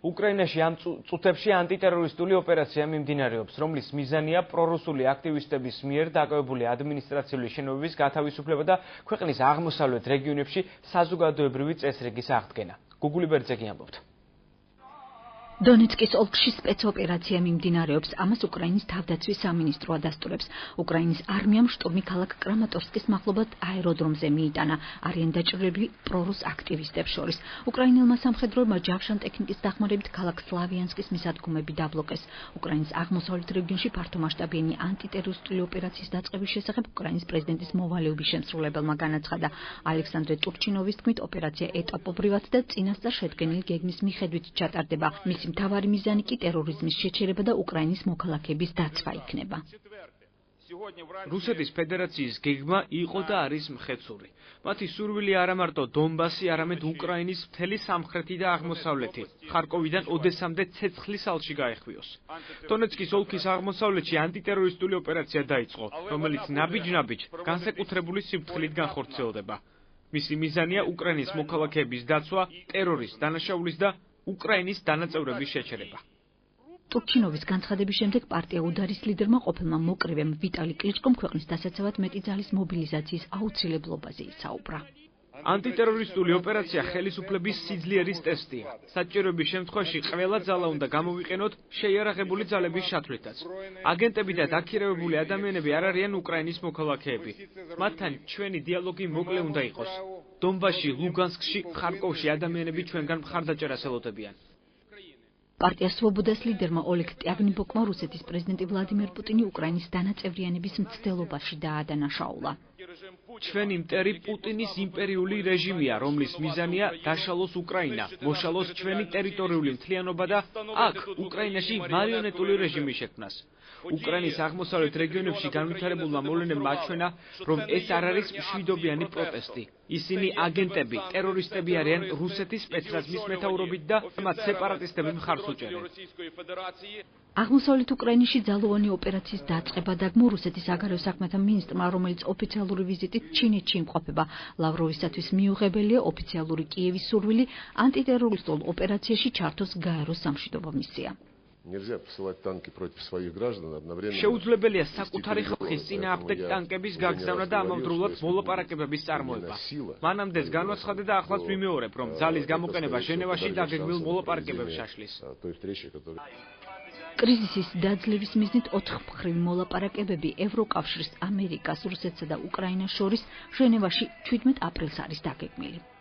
უკრაინაში ამ წუთებში ანტიტერორისტული ოპერაცია მიმდინარეობს, რომლის მიზანია პრორუსული აქტივისტების მიერ დაკავებული ადმინისტრაციული შენობების გათავისუფლება და ქვეყნის აღმოსავლეთ რეგიონებში საზოგადოებრივი წესრიგის აღდგენა. გუგული ბერძეგი ამბობთ. დონეცკის ოლქში სპეცოპერაცია მიმდინარეობს, ამას უკრაინის თავდაცვის სამინისტრო ადასტურებს. უკრაინის არმიამ შტურმი ქალაქ კრამატორსკის მახლობლად აეროდრომზე მიიტანა, არიან დაჭრილები პრორუს აქტივისტებს შორის. უკრაინელმა სამხედროებმა ჯავშან ტექნიკის დახმარებით ქალაქ სლავიანსკის მისადგომები დაბლოკეს. უკრაინის აღმოსავლეთ რეგიონში ფართომასშტაბიანი ანტიტერორისტული ოპერაციის დაწყების შესახებ უკრაინის პრეზიდენტის მოვალეობის შემსრულებელმა განაცხადა. ალექსანდრე ტურჩინოვის თქმით, ოპერაცია ეტაპობრივად და წინასწარ შედგენილი გეგმის მიხედვით ჩატარდება. მთავარი მიზანი კი ტერორიზმის შეჩერება და უკრაინის მოქალაქეების დაცვა იქნება. რუსეთის ფედერაციის გეგმა იყო და არის მხეცური. მათი სურვილი არა მარტო დონბასი, არამედ უკრაინის მთელი სამხრეთი და აღმოსავლეთი, ხარკოვიდან ოდესამდე ცეცხლის ალში გაეხვიოს. დონეცკის ოლქის აღმოსავლეთში ანტიტერორისტული ოპერაცია დაიწყო, რომელიც ნაბიჯ-ნაბიჯ განსაკუთრებული სიფრთხილით განხორციელდება. მისი მიზანია უკრაინის მოქალაქეების დაცვა, ტერორის დანაშაულის და უკრაინის დანაწევრების შეჩერება. ტურჩინოვის განცხადების შემდეგ პარტია უდარის ლიდერმა ყოფილმა მოკრივემ ვიტალი კლიჩკომ ქვეყნის დასაცავად მეტი ძალის მობილიზაციის აუცილებლობაზე ისაუბრა. ანტიტერორისტული ოპერაცია ხელისუფლების სიძლიერის ტესტია. საჭიროების შემთხვევაში ყველა ძალა უნდა გამოვიყენოთ შეიარაღებული ძალების შათვლითაც. აგენტები და დაქირავებული ადამიანები არ არიან უკრაინის მოქალაქეები. მათთან ჩვენი დიალოგი მოკლე უნდა იყოს. დონბასში, ლუგანსკში, ხარკოვში ადამიანები ჩვენგან მხარდაჭერას ელოდებიან. პარტია სვობოდას ლიდერმა ოლეგ ტიაგნიბოკმა რუსეთის პრეზიდენტი ვლადიმერ პუტინი უკრაინის დანაწევრიანების მცდელობაში დაადანაშაულა. ჩვენი მტერი პუტინის იმპერიული რეჟიმია, რომლის მიზანია დაშალოს უკრაინა, მოშალოს ჩვენი ტერიტორიული მთლიანობა და აქ უკრაინაში მარიონეტული რეჟიმის შექმნას. უკრაინის აღმოსავლეთ რეგიონებში განვითარებულმა მოვლენებმა აჩვენა, რომ ეს არ არის მშვიდობიანი პროტესტი. ისინი აგენტები, ტერორისტები არიან რუსეთის სპეცრაზმის მეთაურობით და მათ სეპარატისტები მხარს უჭერენ. აღმოსავლეთ უკრაინაში ძალოვანი ოპერაციის დაწყება დაგმო რუსეთის საგარეო საქმეთა მინისტრმა, რომელიც ოფიციალური ვიზიტით ჩინეთში იმყოფება. ლავროვისათვის მიუღებელია ოფიციალური კიევის სურვილი ანტიტერორისტულ ოპერაციაში ჩართოს გაეროს სამშვიდობო მისია. შეუძლებელია საკუთარი ხალხის წინააღმდეგ ტანკების გაგზავნა და ამავდროულად მოლაპარაკებების წარმოება. მანამდეც განვაცხადე და ახლაც ვიმეორებ, რომ ძალის გამოყენება ჟენევაში დაგეგმილ მოლაპარაკებებს შაშლის. კრიზისის დაძლევის მიზნით 4 მხრივი მოლაპარაკებები ევროკავშირს, ამერიკას, რუსეთსა და უკრაინას შორის ჟენევაში 17 აპრილს არის დაგეგმილი.